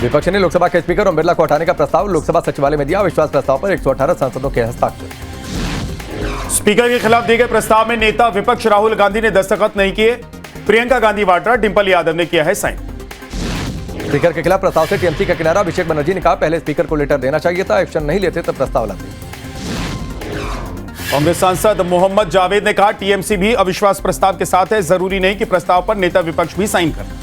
विपक्ष ने लोकसभा के स्पीकर ओम बिरला को हटाने का प्रस्ताव लोकसभा सचिवालय में दिया। अविश्वास प्रस्ताव पर 118 सांसदों के हस्ताक्षर। स्पीकर के खिलाफ दिए गए प्रस्ताव में नेता विपक्ष राहुल गांधी ने दस्तखत नहीं किए। प्रियंका गांधी वाड्रा, डिंपल यादव ने किया है साइन। स्पीकर के खिलाफ प्रस्ताव से टीएमसी का किनारा। अभिषेक बनर्जी ने कहा पहले स्पीकर को लेटर देना चाहिए था, एक्शन नहीं लेते तो प्रस्ताव लाते। कांग्रेस सांसद मोहम्मद जावेद ने कहा टीएमसी भी अविश्वास प्रस्ताव के साथ है, जरूरी नहीं कि प्रस्ताव पर नेता विपक्ष भी साइन करें।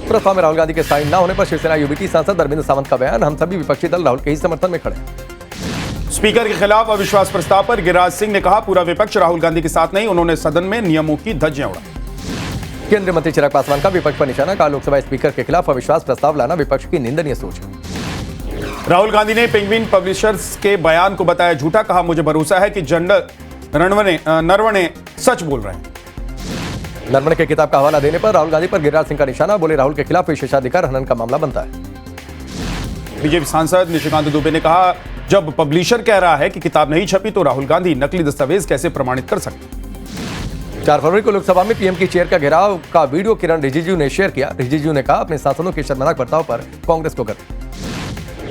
प्रस्ताव में राहुल गांधी के साइन न होने पर शिवसेना यूबीटी सांसद अरविंद सावंत का बयान, हम सभी विपक्षी दल राहुल के ही समर्थन में खड़े। स्पीकर के खिलाफ अविश्वास प्रस्ताव पर गिरिराज सिंह ने कहा पूरा विपक्ष राहुल गांधी के साथ नहीं, उन्होंने सदन में नियमों की धज्जियां उड़ाई। केंद्रीय मंत्री चिराग पासवान का विपक्ष पर निशाना, कहा लोकसभा स्पीकर के खिलाफ अविश्वास प्रस्ताव लाना विपक्ष की निंदनीय सोच है। राहुल गांधी ने पेंगुइन पब्लिशर्स के बयान को बताया झूठा, कहा मुझे भरोसा है कि जनरल नरवणे सच बोल रहे हैं। नरवणे के किताब का हवाला देने पर राहुल गांधी पर गिरिराज सिंह का निशाना, बोले राहुल के खिलाफ विशेषाधिकार हनन का मामला बनता है। बीजेपी सांसद निशिकांत दुबे ने कहा जब पब्लिशर कह रहा है कि किताब नहीं छपी तो राहुल गांधी नकली दस्तावेज कैसे प्रमाणित कर सकते। 4 फरवरी को लोकसभा में पीएम की चेयर का घेराव का वीडियो किरण रिजिजू ने शेयर किया। रिजिजू ने कहा अपने सांसदों के शर्मनाक बर्ताव पर कांग्रेस को गर्व।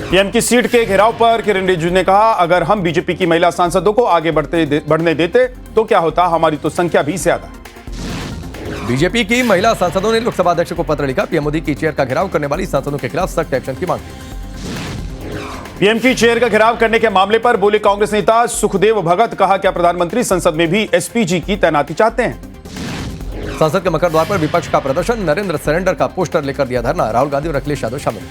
पीएम की सीट के घेराव पर किरण रिजिजू ने कहा अगर हम बीजेपी की महिला सांसदों को आगे बढ़ने देते तो क्या होता, हमारी तो संख्या भी ज्यादा है। बीजेपी की महिला सांसदों ने लोकसभा अध्यक्ष को पत्र लिखा, पीएम मोदी की चेयर का घेराव करने वाली सांसदों के खिलाफ सख्त एक्शन की मांग की। पीएम की चेयर का घेराव करने के मामले पर बोले कांग्रेस नेता सुखदेव भगत, कहा क्या प्रधानमंत्री संसद में भी एसपीजी की तैनाती चाहते हैं। संसद के मकर द्वार पर विपक्ष का प्रदर्शन, नरेंद्र सरेंडर का पोस्टर लेकर दिया धरना, राहुल गांधी और अखिलेश यादव शामिल।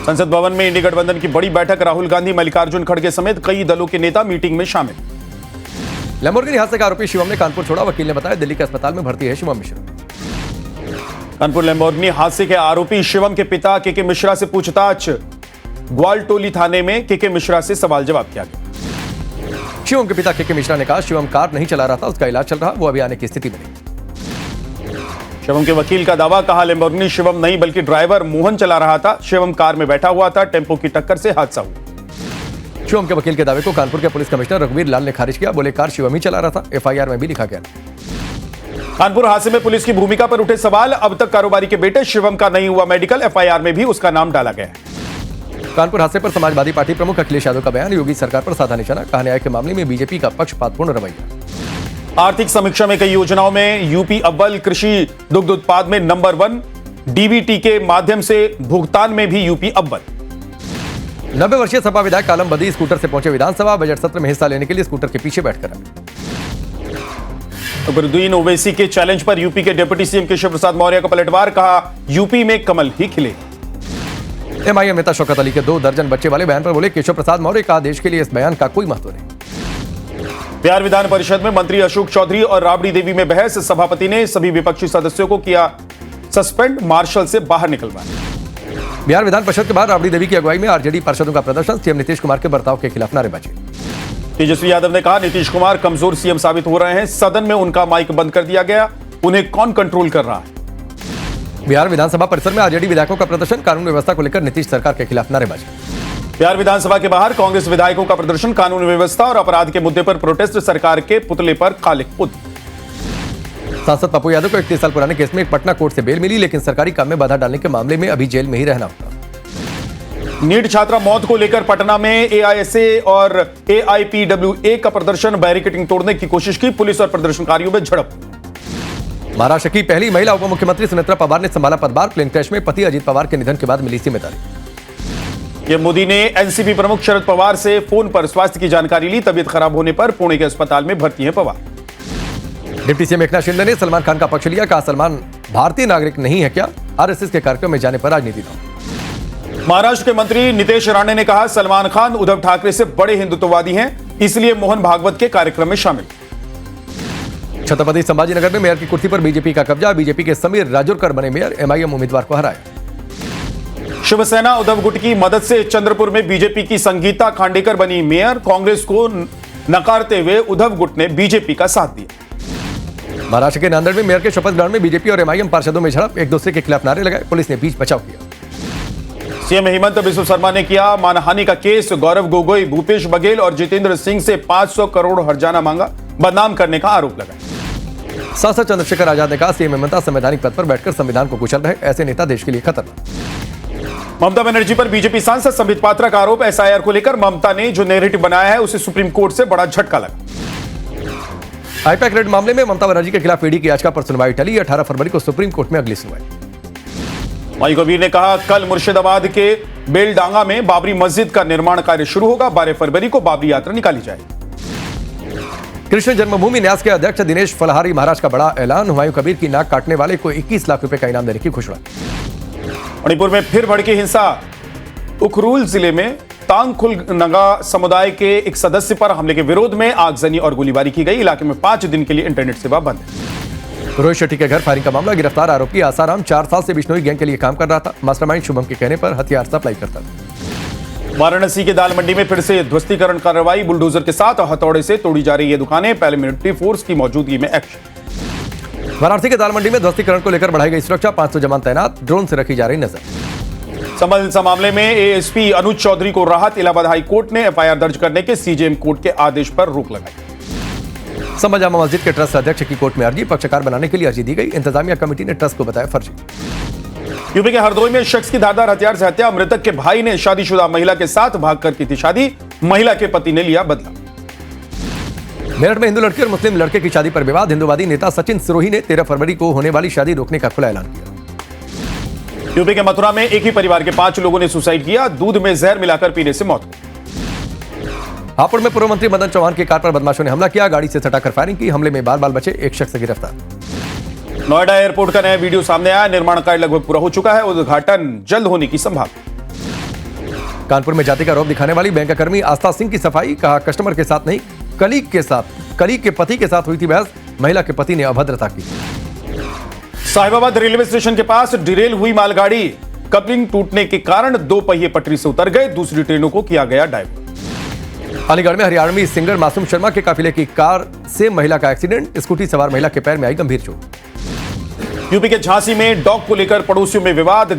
संसद भवन में इंडी गठबंधन की बड़ी बैठक, राहुल गांधी, मल्लिकार्जुन खड़गे समेत कई दलों के नेता मीटिंग में शामिल। लैम्बोर्गिनी हादसे का आरोपी शिवम ने कानपुर छोड़ा, वकील ने बताया दिल्ली के अस्पताल में भर्ती है शिवम मिश्रा। कानपुर लैम्बोर्गिनी हादसे के आरोपी शिवम के पिता केके मिश्रा से पूछताछ, ग्वालटोली थाने में केके मिश्रा से सवाल जवाब किया गया। शिवम के पिता केके मिश्रा ने कहा शिवम कार नहीं चला रहा था, उसका इलाज चल रहा, वो अभी आने की स्थिति में नहीं। शिवम के वकील का दावा, कहा लैम्बोर्गिनी शिवम नहीं बल्कि ड्राइवर मोहन चला रहा था, शिवम कार में बैठा हुआ था, टेम्पो की टक्कर से हादसा हुआ। शिवम के वकील के दावे को कानपुर के पुलिस कमिश्नर रघुवीर लाल ने खारिज किया, बोले कार शिवम ही चला रहा था, एफआईआर में भी लिखा गया। कानपुर हादसे में पुलिस की भूमिका पर उठे सवाल, अब तक कारोबारी के बेटे शिवम का नहीं हुआ मेडिकल, एफआईआर में भी उसका नाम डाला गया है। कानपुर हादसे पर समाजवादी पार्टी प्रमुख अखिलेश यादव का बयान, योगी सरकार पर साधा निशाना, कहा न्याय के मामले में बीजेपी का पक्षपातपूर्ण रवैया। आर्थिक समीक्षा में कई योजनाओं में यूपी अव्वल, कृषि दुग्ध उत्पाद में नंबर 1, डीबीटी के माध्यम से भुगतान में भी यूपी अव्वल। 90 वर्षीय सपा विधायक आलम बदी स्कूटर से पहुंचे विधानसभा, बजट सत्र में हिस्सा लेने के लिए स्कूटर के पीछे बैठकर। अकबरुद्दीन ओवैसी के चैलेंज पर यूपी के डिप्टी सीएम केशव प्रसाद मौर्य का पलटवार, कहा यूपी में कमल ही खिले। एमआईएम नेता शौकत अली के 2 दर्जन बच्चे वाले बयान पर बोले केशव प्रसाद मौर्य, कहा देश के लिए इस बयान का कोई महत्व नहीं। बिहार विधान परिषद में मंत्री अशोक चौधरी और राबड़ी देवी में बहस, सभापति ने सभी विपक्षी सदस्यों को किया सस्पेंड, मार्शल से बाहर निकलवाया। बिहार विधान परिषद के बाद राबड़ी देवी की अगुवाई में आरजेडी पार्षदों का प्रदर्शन, सीएम नीतीश कुमार के बर्ताव के खिलाफ नारेबाजी। तेजस्वी यादव ने कहा नीतीश कुमार कमजोर सीएम साबित हो रहे हैं, सदन में उनका माइक बंद कर दिया गया, उन्हें कौन कंट्रोल कर रहा है। बिहार विधानसभा परिसर में आरजेडी विधायकों का प्रदर्शन, कानून व्यवस्था को लेकर नीतीश सरकार के खिलाफ नारेबाजी। बिहार विधानसभा के बाहर कांग्रेस विधायकों का प्रदर्शन, कानून व्यवस्था और अपराध के मुद्दे पर प्रोटेस्ट, सरकार के पुतले पर काले खुद। सांसद पप्पू यादव को 31 साल पुराने केस में पटना कोर्ट से बेल मिली, लेकिन सरकारी काम में बाधा डालने के मामले में अभी जेल में ही रहना होगा। नीट छात्रा मौत को लेकर पटना में एआईएसए और एआईपीडब्ल्यूए का प्रदर्शन, बैरिकेडिंग तोड़ने की कोशिश की, पुलिस और प्रदर्शनकारियों में झड़प। महाराष्ट्र की पहली महिला उप मुख्यमंत्री सुनेत्रा पवार ने संभाला पदभार, प्लेन क्रैश में पति अजित पवार के निधन के बाद मिली जिम्मेदारी। मोदी ने एनसीपी प्रमुख शरद पवार से फोन पर स्वास्थ्य की जानकारी ली, तबीयत खराब होने पर पुणे के अस्पताल में भर्ती है पवार। डिप्टी सीएम एकनाथ शिंदे ने सलमान खान का पक्ष लिया, कहा सलमान भारतीय नागरिक नहीं है क्या, आरएसएस के कार्यक्रम में जाने पर राजनीति न। महाराष्ट्र के मंत्री नितेश राणे ने कहा सलमान खान उद्धव ठाकरे से बड़े हिंदुत्ववादी हैं, इसलिए मोहन भागवत के कार्यक्रम में शामिल। छत्रपति संभाजीनगर में मेयर की कुर्सी पर बीजेपी का कब्जा, बीजेपी के समीर राजूरकर बने मेयर, एमआईएम उम्मीदवार को हराया। शिवसेना उद्धव गुट की मदद से चंद्रपुर में बीजेपी की संगीता खांडेकर बनी मेयर, कांग्रेस को नकारते हुए उद्धव गुट ने बीजेपी का साथ दिया। महाराष्ट्र के नांदेड़ में मेयर के शपथ ग्रहण में बीजेपी और एमआईएम पार्षदों में झड़प, एक दूसरे के खिलाफ नारे लगाए, पुलिस ने बीच बचाव किया। सीएम हेमंत बिस्व शर्मा ने किया मानहानि का केस, गौरव गोगोई, भूपेश बघेल और जितेंद्र सिंह से 500 करोड़ हर्जाना मांगा, बदनाम करने का आरोप लगाया। सांसद चंद्रशेखर आजाद ने कहा सीएम हेमंत संवैधानिक पद पर बैठकर संविधान को कुचल रहे, ऐसे नेता देश के लिए खतरनाक। ममता बनर्जी पर बीजेपी सांसद संबित पात्रा का आरोप। एसआईआर को लेकर ममता ने जो नैरेटिव बनाया है उसे सुप्रीम कोर्ट से बड़ा झटका लगा। आईपैक रेड मामले में ममता बनर्जी के खिलाफ ईडी की याचिका पर सुनवाई टली। 18 फरवरी को सुप्रीम कोर्ट में अगली सुनवाई। माई कबीर ने कहा, कल मुर्शिदाबाद के बेलडांगा में बाबरी मस्जिद का निर्माण कार्य शुरू होगा। 12 फरवरी को बाबरी यात्रा निकाली जाएगी। कृष्ण जन्मभूमि न्यास के अध्यक्ष दिनेश फलहारी महाराज का बड़ा ऐलान। हुमायूं कबीर की नाक काटने वाले को 21 लाख रुपए का इनाम देने की घोषणा। मणिपुर में फिर भड़की हिंसा। उखरूल जिले में तांगखुल नगा समुदाय के एक सदस्य पर हमले के विरोध में आगजनी और गोलीबारी की गई। इलाके में 5 दिन के लिए इंटरनेट सेवा बंद है। रोहित शेट्टी के घर फायरिंग का मामला। गिरफ्तार आरोपी आसाराम 4 साल से बिश्नोई गैंग के लिए काम कर रहा था। मास्टरमाइंड शुभम के कहने पर हथियार सप्लाई करता था। वाराणसी के दाल मंडी में फिर से ध्वस्तीकरण कार्रवाई। बुलडोजर के साथ हथौड़े से तोड़ी जा रही है दुकानें। पैरामिलिट्री फोर्स की मौजूदगी में एक्शन। वाराणसी के दाल मंडी में ध्वस्तीकरण को लेकर बढ़ाई गई सुरक्षा। 500 जवान तैनात। ड्रोन से रखी जा रही नजर। संबल हिंसा मामले में एएसपी अनुज चौधरी को राहत। इलाहाबाद हाई कोर्ट ने एफआईआर दर्ज करने के सीजेएम कोर्ट के आदेश पर रोक लगाई। संभल जामा मस्जिद के ट्रस्ट अध्यक्ष की कोर्ट में अर्जी। पक्षकार बनाने के लिए अर्जी दी गई। इंतजामिया कमेटी ने ट्रस्ट को बताया फर्जी। यूपी के हरदोई में शख्स की धारदार हथियार से हत्या। मृतक के भाई ने शादीशुदा महिला के साथ भागकर की थी शादी। महिला के पति ने लिया बदला। मेरठ में हिंदू लड़की और मुस्लिम लड़के की शादी पर विवाद। हिंदूवादी नेता सचिन सिरोही ने 13 फरवरी को होने वाली शादी रोकने का खुला ऐलान किया। यूपी के मथुरा में एक ही परिवार के 5 लोगों ने सुसाइड किया। दूध में जहर मिलाकर पीने से मौत हुई। हापुड़ में पूर्व मंत्री मदन चौहान की कार पर बदमाशों ने हमला किया। गाड़ी से सटाकर फायरिंग की। हमले में बाल बचे। एक शख्स गिरफ्तार। नोएडा एयरपोर्ट का नया वीडियो सामने आया। निर्माण कार्य लगभग पूरा हो चुका है। उद्घाटन जल्द होने की संभावना। कानपुर में जाति का रौब दिखाने वाली बैंक कर्मी आस्था सिंह की सफाई। कहा, कस्टमर के साथ नहीं, कलीग के साथ, कलीग के पति के साथ हुई थी बहस। महिला के पति ने अभद्रता की। साहिबाबाद रेलवे स्टेशन के पास डिरेल हुई मालगाड़ी। कपलिंग टूटने के कारण 2 पहिए पटरी से उतर गए। दूसरी ट्रेनों को किया गया डाइवर्ट। अलीगढ़ में हरियाणवी सिंगर मासूम शर्मा के काफिले की कार से महिला का एक्सीडेंट। स्कूटी सवार महिला के पैर में आई गंभीर चोट। यूपी के झांसी में डॉग को लेकर पड़ोसियों में विवाद।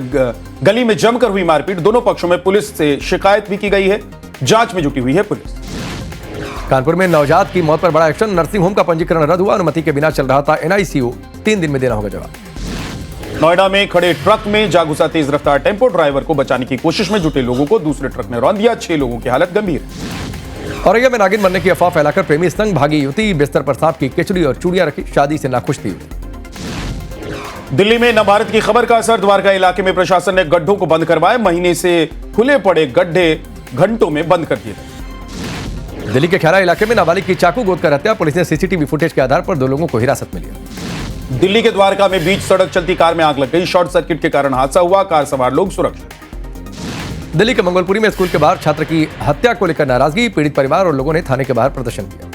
गली में जमकर हुई मारपीट। दोनों पक्षों में पुलिस से शिकायत भी की गई है। जांच में जुटी हुई है पुलिस। कानपुर में नवजात की मौत पर बड़ा एक्शन। नर्सिंग होम का पंजीकरण रद्द हुआ। अनुमति के बिना चल रहा था एनआईसीयू। 3 दिन में देना होगा जवाब। नोएडा में खड़े ट्रक में जा घुसा तेज रफ्तार टेम्पो। ड्राइवर को बचाने की कोशिश में जुटे लोगों को दूसरे ट्रक ने रौंद दिया। 6 लोगों की हालत गंभीर। औरैया में नागिन बनने की अफवाह फैलाकर प्रेमी संग भागी युवती। बिस्तर पर सांप की खिचड़ी और चूड़ियां रखी। शादी से नाखुश थी। दिल्ली में नवभारत की खबर का असर। द्वारका इलाके में प्रशासन ने गड्ढों को बंद करवाए। महीने से खुले पड़े गड्ढे घंटों में बंद कर दिए। दिल्ली के खैरा इलाके में नाबालिग की चाकू गोद कर हत्या। पुलिस ने सीसीटीवी फुटेज के आधार पर 2 लोगों को हिरासत में लिया। दिल्ली के द्वारका में बीच सड़क चलती कार में आग लग गई। शॉर्ट सर्किट के कारण हादसा हुआ। कार सवार लोग सुरक्षित। दिल्ली के मंगोलपुरी में स्कूल के बाहर छात्र की हत्या को लेकर नाराजगी। पीड़ित परिवार और लोगों ने थाने के बाहर प्रदर्शन किया।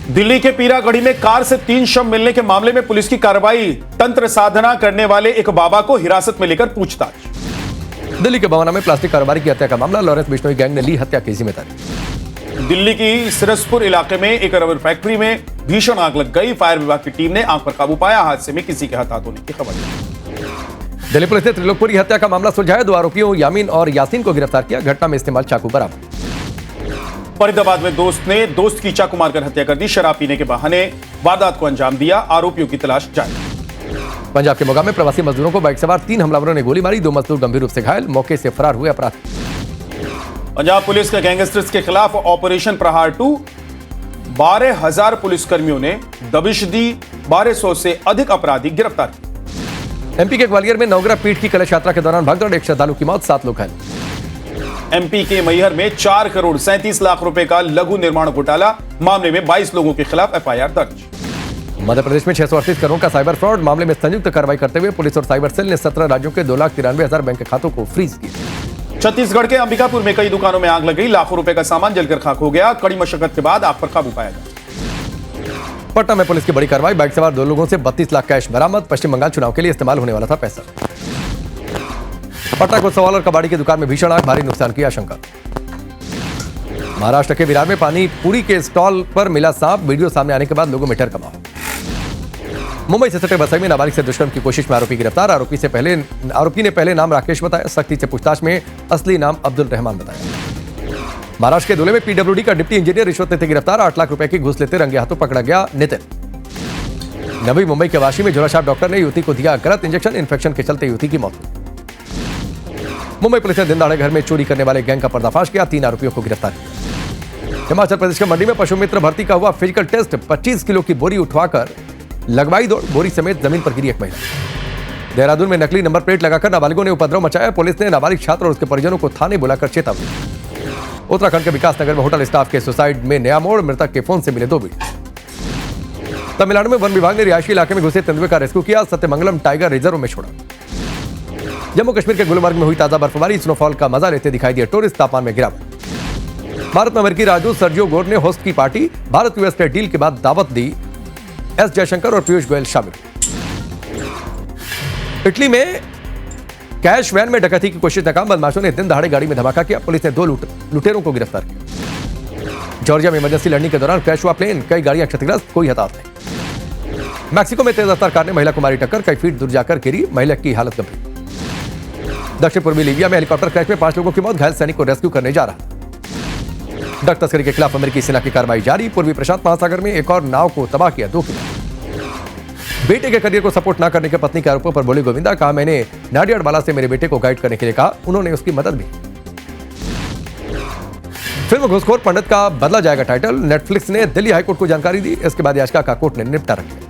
दिल्ली के पीरागढ़ी में कार से 3 शव मिलने के मामले में पुलिस की कार्रवाई। तंत्र साधना करने वाले एक बाबा को हिरासत में लेकर पूछताछ। दिल्ली के बवाना में प्लास्टिक कारोबारी की हत्या का मामला। लॉरेंस बिश्नोई गैंग ने ली हत्या की जिम्मेदारी। दिल्ली की सिरसपुर इलाके में एक रबर फैक्ट्री में भीषण आग लग गई। फायर विभाग की टीम ने आग पर काबू पाया। हादसे में किसी के हताहत होने की खबर नहीं। दिल्ली पुलिस ने त्रिलोकपुरी हत्या का मामला सुलझाया। 2 आरोपियों यामीन और यासीन को गिरफ्तार किया। घटना में इस्तेमाल चाकू बरामद। फरीदाबाद में दोस्त ने दोस्त की चाकू मारकर हत्या कर दी। शराब पीने के बहाने वारदात को अंजाम दिया। आरोपियों की तलाश जारी। पंजाब के मोगा में प्रवासी मजदूरों को बाइक सवार 3 हमलावरों ने गोली मारी। 2 मजदूर गंभीर रूप से घायल। मौके से फरार हुए अपराधी। पंजाब पुलिस के गैंगस्टर्स के खिलाफ ऑपरेशन प्रहार 2। 12,000 पुलिसकर्मियों ने दबिश दी। 1200 से अधिक अपराधी गिरफ्तार किए। एमपी के ग्वालियर में नवग्रह पीठ की कलश यात्रा के दौरान भगदड़। एक श्रद्धालु की मौत, 7 लोग घायल। एमपी के मैहर में 4 करोड़ 37 लाख रुपए का लघु निर्माण घोटाला। मामले में 22 लोगों के खिलाफ एफआईआर दर्ज। मध्य प्रदेश में 638 करोड़ का साइबर फ्रॉड मामले में संयुक्त कार्रवाई करते हुए पुलिस और साइबर सेल ने 17 राज्यों के 2,93,000 बैंक खातों को फ्रीज किया। छत्तीसगढ़ के अंबिकापुर में कई दुकानों में आग लग गई। लाखों रुपए का सामान जलकर खाक हो गया। कड़ी मशक्कत के बाद आग पर काबू पाया गया। पटना में पुलिस की बड़ी कार्रवाई। बाइक सवार 2 लोगों से 32 लाख कैश बरामद। पश्चिम बंगाल चुनाव के लिए इस्तेमाल होने वाला था पैसा। पटना को सवाल और कबाड़ी की दुकान में भीषण आग। भारी नुकसान की आशंका। महाराष्ट्र के विरार में पानी पूरी के स्टॉल पर मिला सांप। वीडियो सामने आने के बाद लोगों में डर का माहौल। मुंबई से सटे बसई में नाबालिग से दुष्कर्म की कोशिश में आरोपी गिरफ्तार। आरोपी ने पहले नाम राकेश बताया। सख्ती से पूछताछ में असली नाम अब्दुल रहमान बताया। महाराष्ट्र के धुले में पीडब्ल्यूडी का डिप्टी इंजीनियर रिश्वत लेते गिरफ्तार। 8 लाख रुपए की घूस लेते रंगे हाथों पकड़ा गया नितिन। नवी मुंबई के वाशी में झोलाछाप डॉक्टर ने युवती को दिया गलत इंजेक्शन। इन्फेक्शन के चलते युवती की मौत हुई। मुंबई पुलिस ने दिन दहाड़े घर में चोरी करने वाले गैंग का पर्दाफाश किया, 3 आरोपियों को गिरफ्तार किया। हिमाचल प्रदेश के मंडी में पशु मित्र भर्ती का हुआ फिजिकल टेस्ट, 25 किलो की बोरी उठवाकर लगवाई दौड़, बोरी समेत जमीन पर गिरी एक महिला। देहरादून में नकली नंबर प्लेट लगाकर नाबालिगों ने उपद्रव मचाया, पुलिस ने नाबालिग छात्र और उसके परिजनों को थाने बुलाकर चेतावनी। उत्तराखंड के विकासनगर में होटल स्टाफ के सुसाइड में नया मोड़, मृतक के फोन से मिले 2 वीडियो। तमिलनाडु में वन विभाग ने रिहायशी इलाके में घुसे तेंदुए का रेस्क्यू किया, सत्यमंगलम टाइगर रिजर्व में छोड़ा। जम्मू कश्मीर के गुलमर्ग में हुई ताजा बर्फबारी, स्नोफॉल का मजा लेते दिखाई दिए टूरिस्ट, तापमान में गिरावट। भारत में अमेरिकी राजदूत सर्जियो गोर ने होस्ट की party, Bharat US trade deal के बाद दावत दी, एस जयशंकर और पीयूष गोयल शामिल। इटली में कैश वैन में डकैती की कोशिश नाकाम, बदमाशों ने दिन दहाड़े गाड़ी में धमाका किया, पुलिस ने 2 लुटेरों को गिरफ्तार किया। जॉर्जिया में इमरजेंसी लड़ने के दौरान क्रैश हुआ प्लेन, कई गाड़ियां क्षतिग्रस्त, कोई हताहत नहीं। मैक्सिको में तेज रफ्तार कार ने महिला को मारी टक्कर, कई फीट दूर जाकर गिरी, महिला की हालत गंभीर। दक्षिण पूर्वी लीबिया में हेलीकॉप्टर क्रैश में 5 लोगों की मौत, घायल सैनिक को रेस्क्यू करने जा रहा। ड्रग तस्करी के खिलाफ अमेरिकी सेना की कार्रवाई जारी, पूर्वी प्रशांत महासागर में एक और नाव को तबाह किया, 2 किलो। बेटे के करियर को सपोर्ट न करने के पत्नी के आरोपों पर बोली गोविंदा, कहा मैंने नाडियाड वाला से मेरे बेटे को गाइड करने के लिए कहा, उन्होंने उसकी मदद भी। फिल्म घूसखोर पंडित का बदला जाएगा टाइटल, नेटफ्लिक्स ने दिल्ली हाईकोर्ट को जानकारी दी, इसके बाद याचिका का कोर्ट ने निपटारा किया।